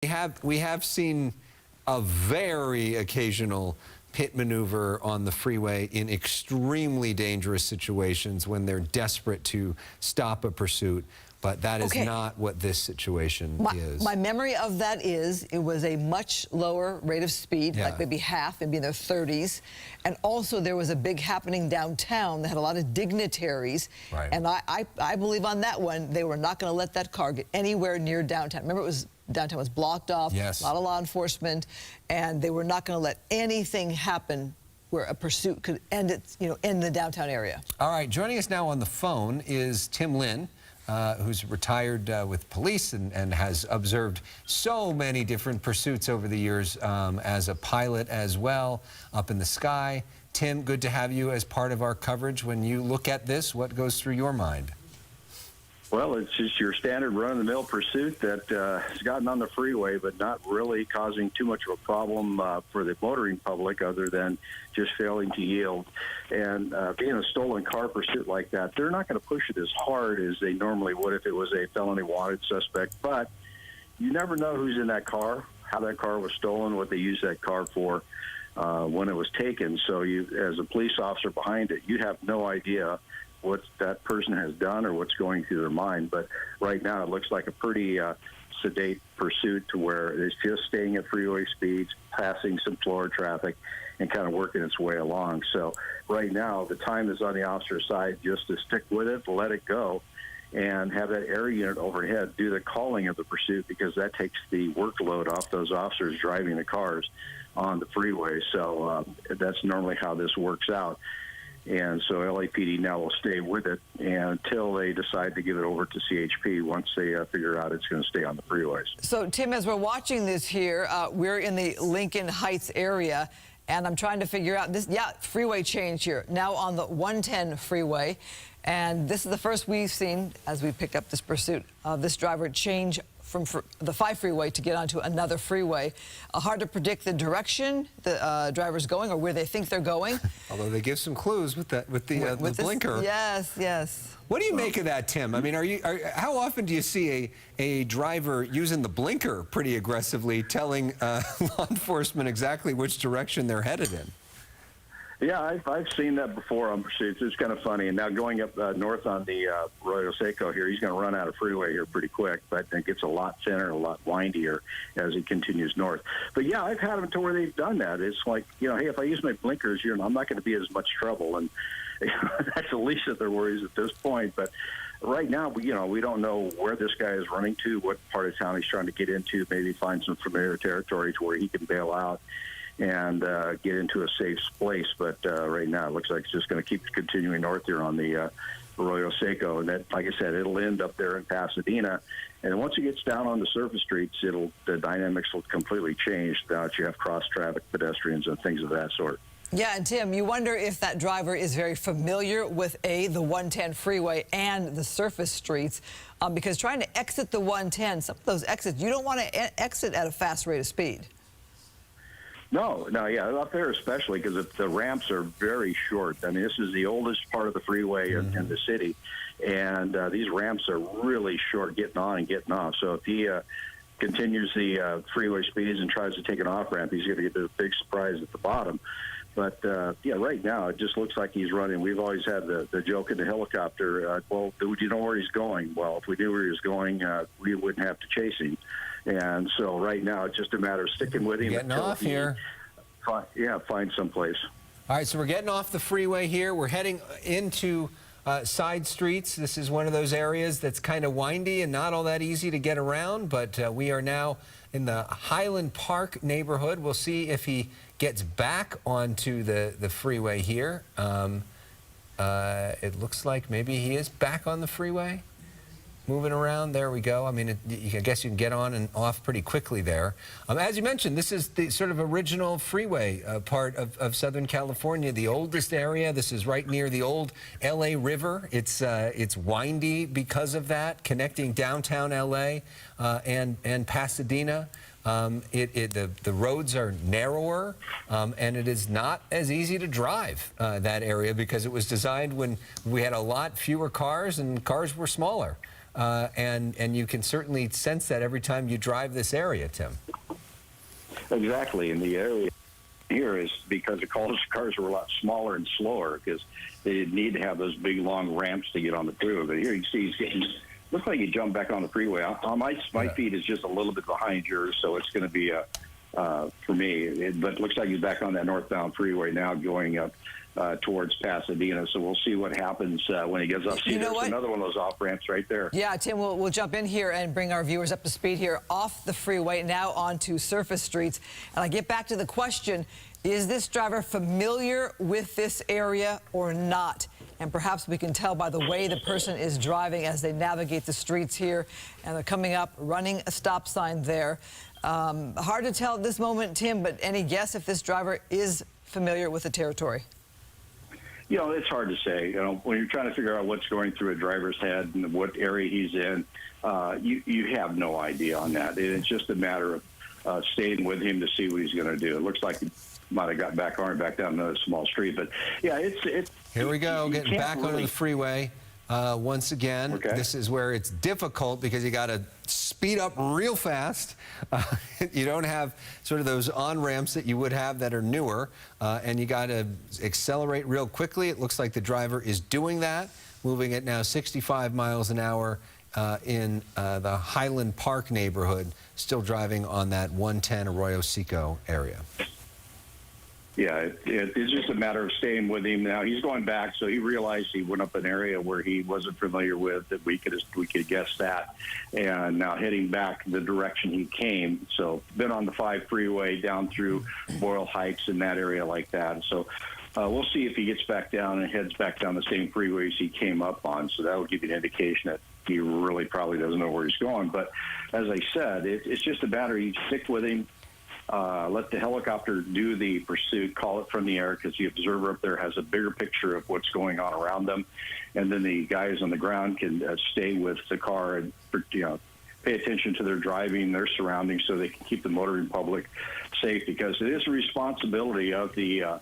We have seen a very occasional pit maneuver on the freeway in extremely dangerous situations when they're desperate to stop a pursuit. But that is not what this situation is. My memory of that is it was a much lower rate of speed, like maybe half, maybe in their 30s. And also there was a big happening downtown that had a lot of dignitaries. Right. And I believe on that one, they were not going to let that car get anywhere near downtown. Remember, downtown was blocked off, a lot of law enforcement, and they were not going to let anything happen where a pursuit could end it, in the downtown area. All right, joining us now on the phone is Tim Lynn, who's retired with police and has observed so many different pursuits over the years as a pilot as well, up in the sky. Tim, good to have you as part of our coverage. When you look at this, what goes through your mind? Well, it's just your standard run-of-the-mill pursuit that has gotten on the freeway, but not really causing too much of a problem for the motoring public other than just failing to yield. And being a stolen car pursuit like that, they're not going to push it as hard as they normally would if it was a felony wanted suspect. But you never know who's in that car, how that car was stolen, what they used that car for when it was taken. So you, as a police officer behind it, you have no idea what that person has done or what's going through their mind. But right now it looks like a pretty sedate pursuit to where it's just staying at freeway speeds, passing some floor traffic, and kind of working its way along. So right now the time is on the officer's side just to stick with it, let it go, and have that air unit overhead do the calling of the pursuit, because that takes the workload off those officers driving the cars on the freeway. So that's normally how this works out. And so LAPD now will stay with it until they decide to give it over to CHP once they figure out it's going to stay on the freeways. So, Tim, as we're watching this here, we're in the Lincoln Heights area, and I'm trying to figure out this, freeway change here, now on the 110 freeway. And this is the first we've seen, as we pick up this pursuit, of this driver change from the 5 freeway to get onto another freeway. Hard to predict the direction the driver's going or where they think they're going. Although they give some clues with the blinker. Yes, yes. What do you make of that, Tim? I mean, how often do you see a driver using the blinker pretty aggressively, telling law enforcement exactly which direction they're headed in? Yeah, I've seen that before on pursuits. It's kind of funny. And now going up north on the Arroyo Seco here, he's going to run out of freeway here pretty quick, but it gets a lot thinner, a lot windier as he continues north. But yeah, I've had them to where they've done that. It's like, hey, if I use my blinkers, I'm not going to be as much trouble. And that's the least of their worries at this point. But right now, we don't know where this guy is running to, what part of town he's trying to get into, maybe find some familiar territory to where he can bail out and get into a safe place. But right now it looks like it's just going to keep continuing north here on the Arroyo Seco. And that, like I said, it'll end up there in Pasadena. And once it gets down on the surface streets, the dynamics will completely change. Now you have cross-traffic pedestrians and things of that sort. Yeah, and Tim, you wonder if that driver is very familiar with the 110 freeway and the surface streets, because trying to exit the 110, some of those exits, you don't want to exit at a fast rate of speed. No, yeah, up there especially because the ramps are very short. I mean, this is the oldest part of the freeway in the city, and these ramps are really short getting on and getting off. So if he continues the freeway speeds and tries to take an off-ramp, he's going to get a big surprise at the bottom. But, yeah, right now it just looks like he's running. We've always had the joke in the helicopter, well, do you know where he's going? Well, if we knew where he was going, we wouldn't have to chase him. And so right now it's just a matter of sticking with him. Getting off here. Find someplace. All right, so we're getting off the freeway here. We're heading into side streets. This is one of those areas that's kind of windy and not all that easy to get around, but we are now in the Highland Park neighborhood. We'll see if he gets back onto the freeway here. It looks like maybe he is back on the freeway. Moving around, there we go. I mean, I guess you can get on and off pretty quickly there. As you mentioned, this is the sort of original freeway part of Southern California, the oldest area. This is right near the old LA River. It's windy because of that, connecting downtown LA and Pasadena. The roads are narrower, and it is not as easy to drive that area because it was designed when we had a lot fewer cars and cars were smaller. and you can certainly sense that every time you drive this area, Tim. Exactly, in the area here is because the cars were a lot smaller and slower because they didn't need to have those big long ramps to get on the freeway. But here you see he's getting, looks like he jumped back on the freeway. My feet is just a little bit behind yours, so it's going to be for me. But it looks like he's back on that northbound freeway now, going up towards Pasadena. So we'll see what happens when he gets up. See, there's another one of those off ramps right there. Yeah, Tim, we'll jump in here and bring our viewers up to speed here off the freeway, now onto surface streets. And I get back to the question, is this driver familiar with this area or not? And perhaps we can tell by the way the person is driving as they navigate the streets here. And they're coming up, running a stop sign there. Hard to tell at this moment, Tim, but any guess if this driver is familiar with the territory? You know, it's hard to say. You know, when you're trying to figure out what's going through a driver's head and what area he's in, you have no idea on that. It's just a matter of staying with him to see what he's going to do. It looks like he might have got back down another small street, but yeah, it's. Here we go, getting back onto the freeway once again. Okay. This is where it's difficult because you got to speed up real fast. You don't have sort of those on-ramps that you would have that are newer, and you got to accelerate real quickly. It looks like the driver is doing that, moving at now 65 miles an hour in the Highland Park neighborhood, still driving on that 110 Arroyo Seco area. Yeah, it's just a matter of staying with him now. He's going back, so he realized he went up an area where he wasn't familiar with, that we could guess that, and now heading back the direction he came. So been on the 5 freeway down through Boyle Heights in that area like that. So we'll see if he gets back down and heads back down the same freeways he came up on. So that will give you an indication that he really probably doesn't know where he's going. But as I said, it's just a matter of you stick with him. Let the helicopter do the pursuit, call it from the air, because the observer up there has a bigger picture of what's going on around them. And then the guys on the ground can stay with the car and, pay attention to their driving, their surroundings, so they can keep the motoring public safe, because it is a responsibility of the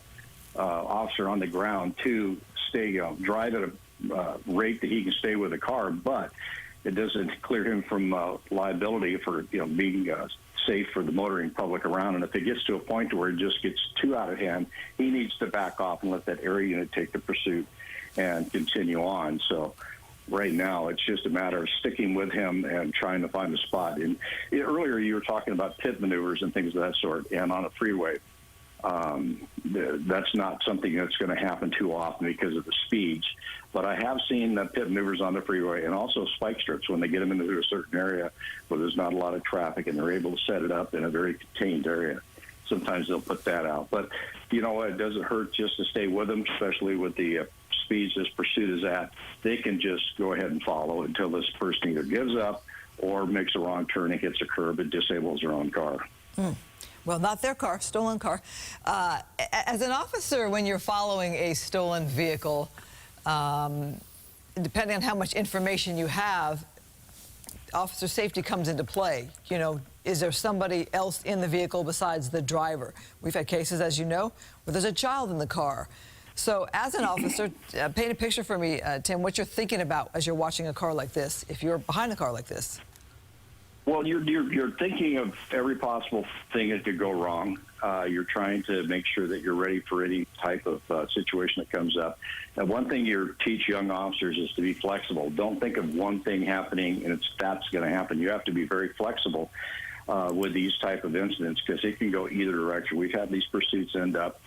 officer on the ground to stay, drive at a rate that he can stay with the car, but it doesn't clear him from liability for, being safe for the motoring public around. And if it gets to a point where it just gets too out of hand, he needs to back off and let that area unit take the pursuit and continue on. So right now, it's just a matter of sticking with him and trying to find the spot. And earlier, you were talking about pit maneuvers and things of that sort, and on a freeway, that's not something that's going to happen too often because of the speeds. But I have seen pit maneuvers on the freeway, and also spike strips when they get them into a certain area where there's not a lot of traffic, and they're able to set it up in a very contained area. Sometimes they'll put that out. But you know what? It doesn't hurt just to stay with them, especially with the speeds this pursuit is at. They can just go ahead and follow until this person either gives up or makes a wrong turn and hits a curb and disables their own car. Well, not their car, stolen car. As an officer, when you're following a stolen vehicle, depending on how much information you have, officer safety comes into play. Is there somebody else in the vehicle besides the driver? We've had cases, as you know, where there's a child in the car. So as an officer, paint a picture for me, Tim, what you're thinking about as you're watching a car like this, if you're behind a car like this. Well, you're thinking of every possible thing that could go wrong. You're trying to make sure that you're ready for any type of situation that comes up. And one thing you teach young officers is to be flexible. Don't think of one thing happening and that's going to happen. You have to be very flexible with these type of incidents, because it can go either direction. We've had these pursuits end up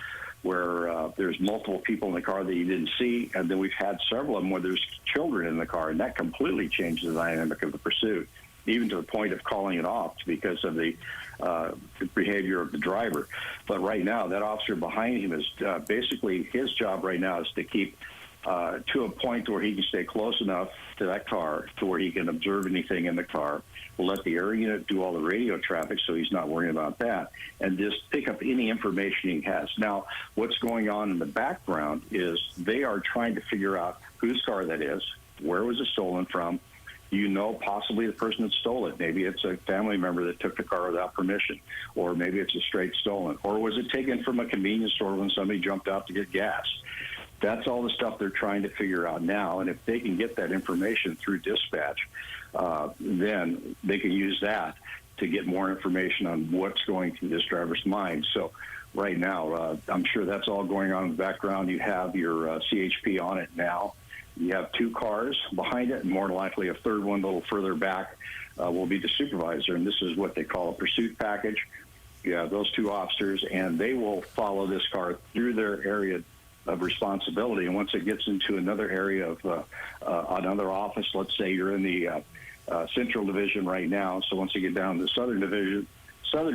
where there's multiple people in the car that you didn't see, and then we've had several of them where there's children in the car, and that completely changed the dynamic of the pursuit, even to the point of calling it off because of the behavior of the driver. But right now, that officer behind him is basically, his job right now is to keep to a point where he can stay close enough to that car to where he can observe anything in the car. We'll let the air unit do all the radio traffic so he's not worrying about that, and just pick up any information he has. Now, what's going on in the background is they are trying to figure out whose car that is, where was it stolen from. Possibly the person that stole it. Maybe it's a family member that took the car without permission, or maybe it's a straight stolen, or was it taken from a convenience store when somebody jumped out to get gas? That's all the stuff they're trying to figure out now. And if they can get that information through dispatch, then they can use that to get more information on what's going through this driver's mind. So right now, I'm sure that's all going on in the background. You have your CHP on it now. You have 2 cars behind it, and more than likely a third one a little further back will be the supervisor. And this is what they call a pursuit package. You have those 2 officers, and they will follow this car through their area of responsibility. And once it gets into another area of another office, let's say you're in the Central Division right now, so once you get down to the Southern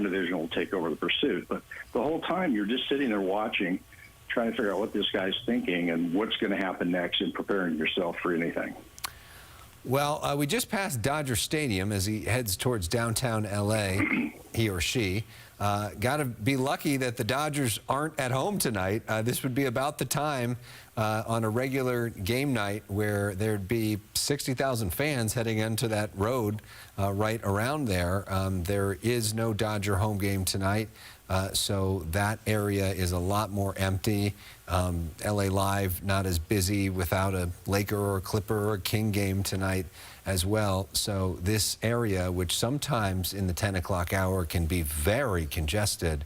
Division will take over the pursuit. But the whole time you're just sitting there watching, trying to figure out what this guy's thinking and what's going to happen next, and preparing yourself for anything. Well, we just passed Dodger Stadium as he heads towards downtown L.A., he or she. Got to be lucky that the Dodgers aren't at home tonight. This would be about the time on a regular game night where there'd be 60,000 fans heading into that road right around there. There is no Dodger home game tonight, so that area is a lot more empty. LA Live not as busy without a Laker or a Clipper or a King game tonight as well. So this area, which sometimes in the 10 o'clock hour can be very congested,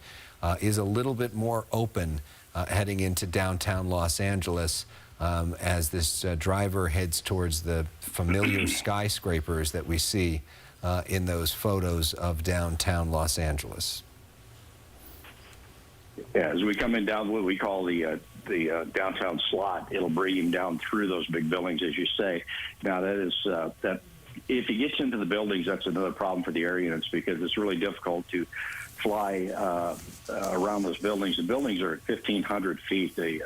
is a little bit more open heading into downtown Los Angeles as this driver heads towards the familiar skyscrapers that we see in those photos of downtown Los Angeles. Yeah, as we come in down what we call the downtown slot, it'll bring him down through those big buildings, as you say. Now, that is that if he gets into the buildings, that's another problem for the air units, because it's really difficult to fly around those buildings. The buildings are at 1,500 feet. The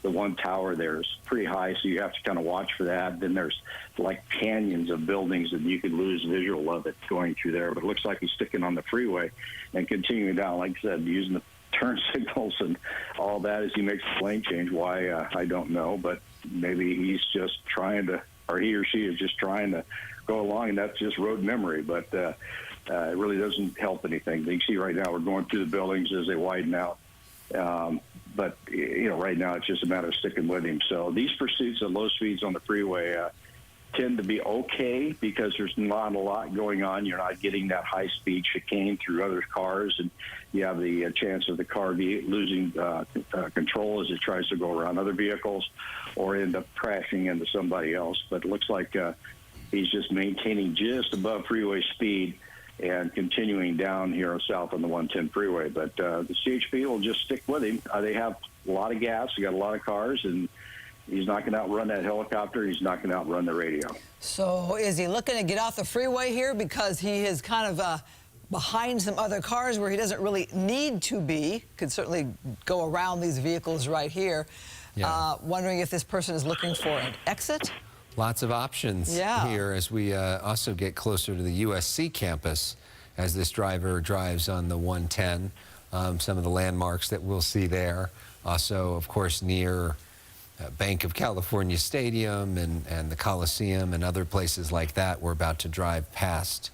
one tower there is pretty high, so you have to kind of watch for that. Then there's like canyons of buildings, and you could lose visual of it going through there. But it looks like he's sticking on the freeway and continuing down, like I said, using the turn signals and all that as he makes the lane change. Why, I don't know, but maybe he's just trying to, or he or she is just trying to go along, and that's just road memory. But it really doesn't help anything. You can see right now we're going through the buildings as they widen out. But, you know, right now it's just a matter of sticking with him. So these pursuits at low speeds on the freeway tend to be okay because there's not a lot going on. You're not getting that high-speed chicane through other cars, and you have the chance of the car losing control as it tries to go around other vehicles or end up crashing into somebody else. But it looks like he's just maintaining just above freeway speed and continuing down here south on the 110 freeway. But the CHP will just stick with him. They have a lot of gas. They got a lot of cars, and he's not going to outrun that helicopter. He's not going to outrun the radio. So is he looking to get off the freeway here because he is kind of behind some other cars where he doesn't really need to be? Could certainly go around these vehicles right here. Yeah. Wondering if this person is looking for an exit? Lots of options here as we also get closer to the USC campus as this driver drives on the 110. Some of the landmarks that we'll see there. Also, of course, near Bank of California Stadium and the Coliseum and other places like that we're about to drive past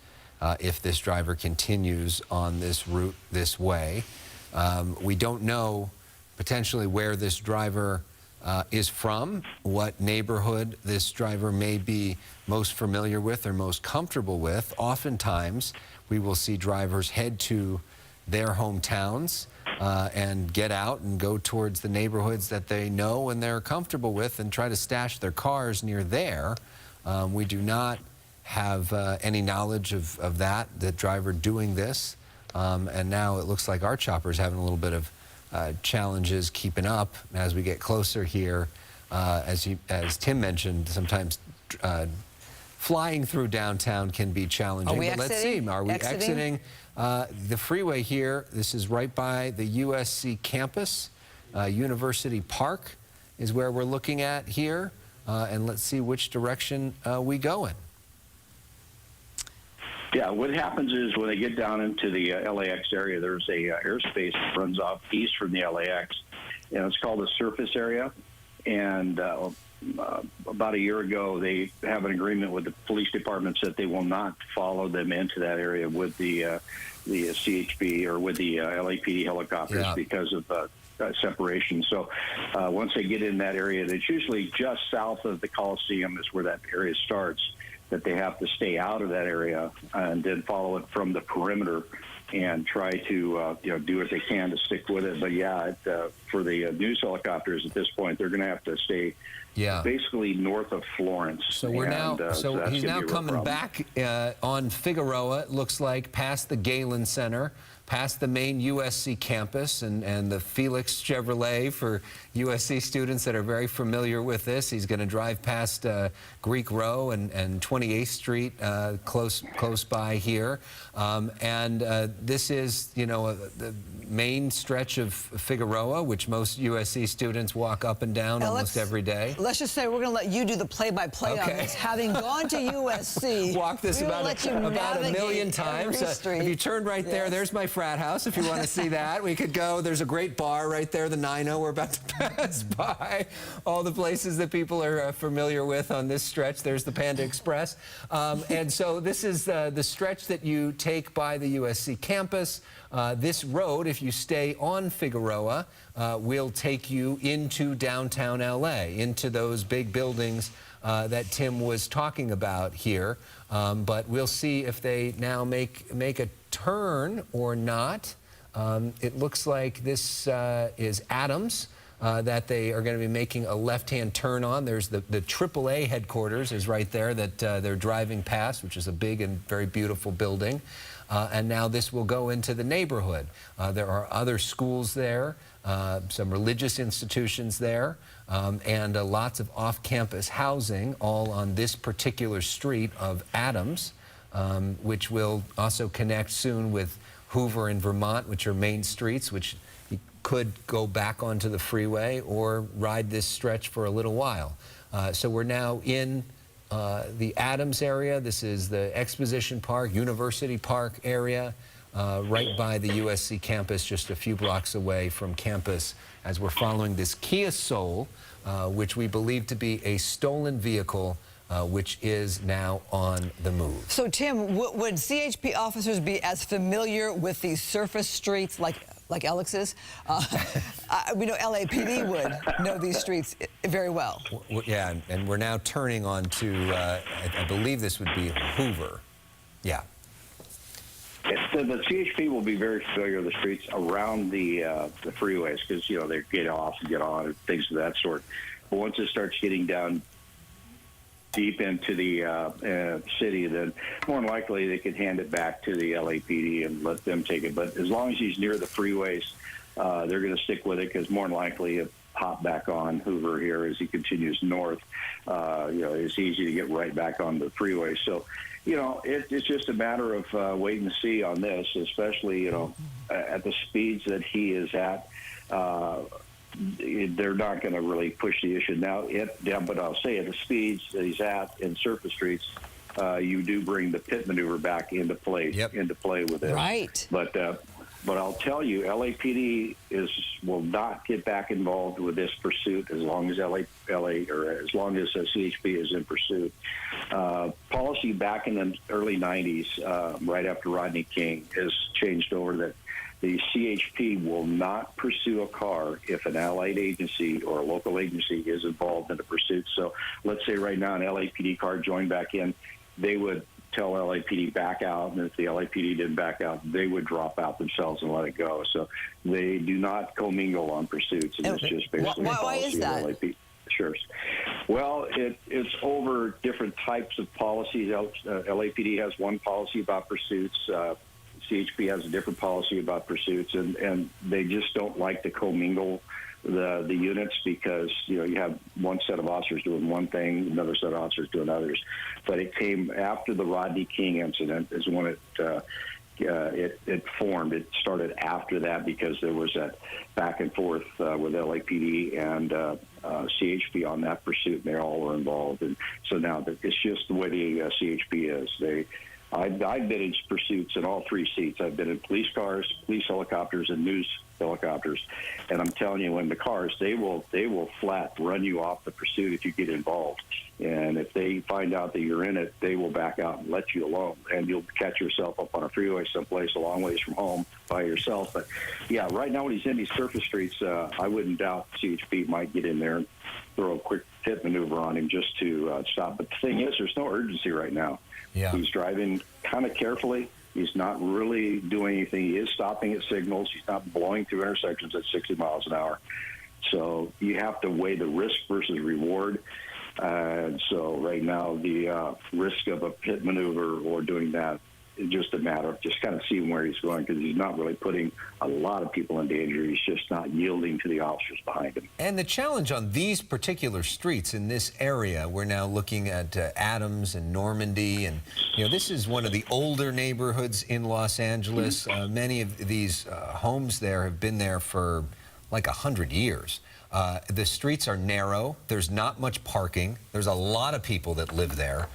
if this driver continues on this route this way. We don't know potentially where this driver is from, what neighborhood this driver may be most familiar with or most comfortable with. Oftentimes, we will see drivers head to their hometowns and get out and go towards the neighborhoods that they know and they're comfortable with and try to stash their cars near there. We do not have any knowledge of that, the driver doing this. And now it looks like our chopper's having a little bit of challenges keeping up as we get closer here. As Tim mentioned, sometimes flying through downtown can be challenging. But let's see, are we exiting the freeway here? This is right by the USC campus. University Park is where we're looking at here. And let's see which direction we go in. Yeah, what happens is when they get down into the LAX area, there's a airspace that runs off east from the LAX, and it's called the surface area. And about a year ago, they have an agreement with the police departments that they will not follow them into that area with the CHP or with the LAPD helicopters because of separation. So once they get in that area, it's usually just south of the Coliseum is where that area starts, that they have to stay out of that area and then follow it from the perimeter and try to do what they can to stick with it. But yeah, for the news helicopters at this point, they're going to have to stay basically north of Florence. So we're now, so he's now coming problem. back on Figueroa, it looks like, past the Galen Center, past the main USC campus and the Felix Chevrolet for USC students that are very familiar with this. He's going to drive past Greek Row and 28th Street close by here. This is, the main stretch of Figueroa, which most USC students walk up and down almost every day. Let's just say we're going to let you do the play-by-play on this. Having gone to USC, walk this about a million times. If you turn right there, there's my frat house. If you want to see that, we could go. There's a great bar right there, the 90. We're about to pass by all the places that people are familiar with on this stretch. There's the Panda Express. And so this is the stretch that you take by the USC campus. This road, if you stay on Figueroa, will take you into downtown LA, into those big buildings that Tim was talking about here. But we'll see if they now make a turn or not. It looks like this is Adams that they are going to be making a left-hand turn on. There's the AAA headquarters is right there that they're driving past, which is a big and very beautiful building. And now this will go into the neighborhood. There are other schools there, some religious institutions there, and lots of off-campus housing, all on this particular street of Adams, which will also connect soon with Hoover and Vermont, which are main streets, which you could go back onto the freeway or ride this stretch for a little while. So we're now in the Adams area. This is the Exposition Park, University Park area, right by the USC campus, just a few blocks away from campus, as we're following this Kia Soul, which we believe to be a stolen vehicle, which is now on the move. So, Tim, would CHP officers be as familiar with these surface streets like Alex is? We know LAPD would know these streets very well. Yeah, and we're now turning on to, I believe this would be Hoover. Yeah. The CHP will be very familiar with the streets around the freeways because, they get off and get on and things of that sort. But once it starts getting down deep into the city, then more than likely they could hand it back to the LAPD and let them take it. But as long as he's near the freeways, they're going to stick with it because more than likely he'll hop back on Hoover here as he continues north. It's easy to get right back on the freeway. So, it's just a matter of wait and see on this, especially, at the speeds that he is at. They're not going to really push the issue now. But I'll say at the speeds that he's at in surface streets, you do bring the pit maneuver back into play. Into play with it. Right. But I'll tell you, LAPD will not get back involved with this pursuit as long as as long as CHP is in pursuit. Policy back in the early 90s, right after Rodney King, has changed over that the CHP will not pursue a car if an allied agency or a local agency is involved in the pursuit. So let's say right now an LAPD car joined back in, they would tell LAPD back out, and if the LAPD didn't back out, they would drop out themselves and let it go. So they do not commingle on pursuits, and it's just basically why is that? LAPD. Sure. Well, it's over different types of policies. LAPD has one policy about pursuits. CHP has a different policy about pursuits, and they just don't like to commingle the units because you have one set of officers doing one thing, another set of officers doing others. But it came after the Rodney King incident is when it formed. It started after that because there was that back and forth with LAPD and CHP on that pursuit, and they all were involved. And so now it's just the way the CHP is. I've been in pursuits in all three seats. I've been in police cars, police helicopters, and news helicopters. And I'm telling you, in the cars, they will flat run you off the pursuit if you get involved. And if they find out that you're in it, they will back out and let you alone. And you'll catch yourself up on a freeway someplace a long ways from home by yourself. But yeah, right now when he's in these surface streets, I wouldn't doubt CHP might get in there and throw a quick pit maneuver on him just to stop. But the thing is, there's no urgency right now. Yeah. He's driving kind of carefully. He's not really doing anything. He is stopping at signals. He's not blowing through intersections at 60 miles an hour. So you have to weigh the risk versus reward. So right now, the risk of a pit maneuver or doing that is just a matter of just kind of seeing where he's going, because he's not really putting a lot of people in danger. He's just not yielding to the officers behind him. And the challenge on these particular streets in this area, we're now looking at Adams and Normandy, and this is one of the older neighborhoods in Los Angeles. Many of these homes there have been there for like 100 years. The streets are narrow. There's not much parking. There's a lot of people that live there.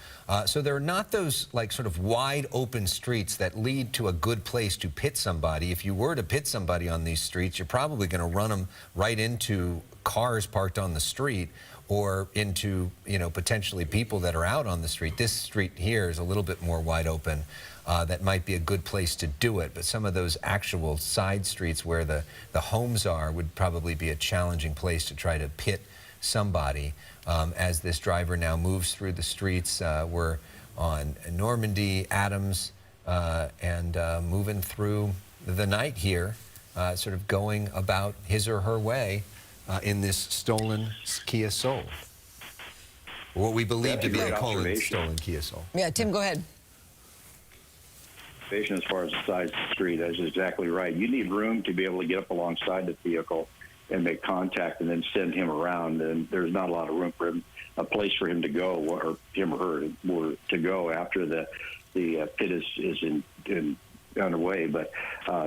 So there are not those like sort of wide open streets that lead to a good place to pit somebody. If you were to pit somebody on these streets, you're probably going to run them right into cars parked on the street or into, potentially people that are out on the street. This street here is a little bit more wide open. That might be a good place to do it, but some of those actual side streets where the homes are would probably be a challenging place to try to pit somebody. As this driver now moves through the streets, we're on Normandy, Adams, and moving through the night here, sort of going about his or her way in this stolen Kia Soul. What we believe to be a stolen Kia Soul. Yeah, Tim, go ahead. As far as the size of the street, that's exactly right. You need room to be able to get up alongside the vehicle and make contact and then send him around. And there's not a lot of room for him, a place for him to go, or him or her to go after the pit is underway. But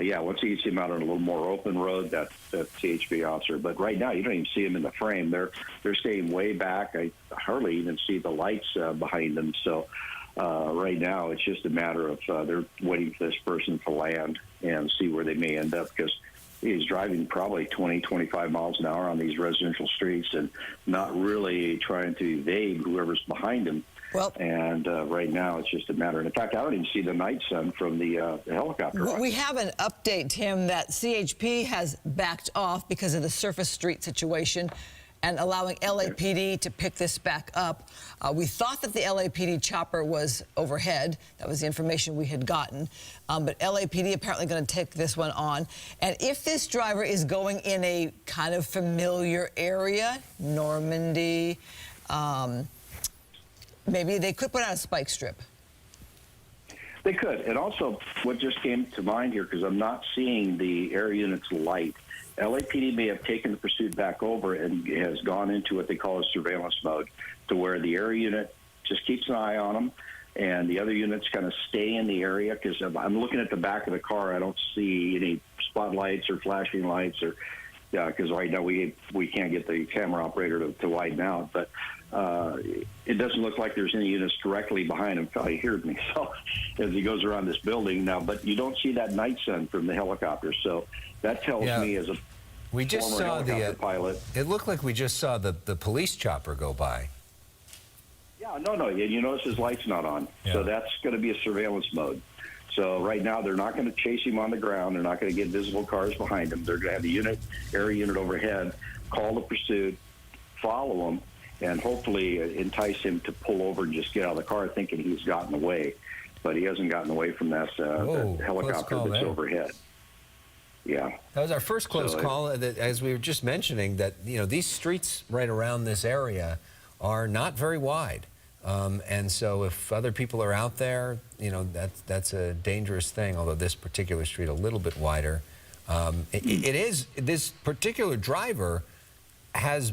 yeah, once you see him out on a little more open road, that's CHP officer. But right now, you don't even see him in the frame. They're staying way back. I hardly even see the lights behind them. So right now, it's just a matter of they're waiting for this person to land and see where they may end up, because he's driving probably 20, 25 miles an hour on these residential streets and not really trying to evade whoever's behind him. Well, and right now, it's just a matter. And in fact, I don't even see the night sun from the helicopter. Well, we have an update, Tim, that CHP has backed off because of the surface street situation and allowing LAPD to pick this back up. We thought that the LAPD chopper was overhead. That was the information we had gotten. But LAPD apparently going to take this one on. And if this driver is going in a kind of familiar area, Normandy, maybe they could put out a spike strip. They could. And also, what just came to mind here, because I'm not seeing the air unit's light, LAPD may have taken the pursuit back over and has gone into what they call a surveillance mode, to where the air unit just keeps an eye on them, and the other units kind of stay in the area. Because I'm looking at the back of the car, I don't see any spotlights or flashing lights, or because right now we can't get the camera operator to widen out. But it doesn't look like there's any units directly behind him. Probably heard me. So as he goes around this building now, but you don't see that night sun from the helicopter. So that tells me, as a former helicopter pilot, it looked like we just saw the police chopper go by. Yeah, no. You notice his light's not on. Yeah. So that's going to be a surveillance mode. So right now, they're not going to chase him on the ground. They're not going to get visible cars behind him. They're going to have the air unit overhead, call the pursuit, follow him, and hopefully entice him to pull over and just get out of the car, thinking he's gotten away. But he hasn't gotten away from that helicopter that's overhead. Yeah. That was our first close call. As we were just mentioning, that these streets right around this area are not very wide. And so if other people are out there, that's a dangerous thing, although this particular street a little bit wider. It is, this particular driver has,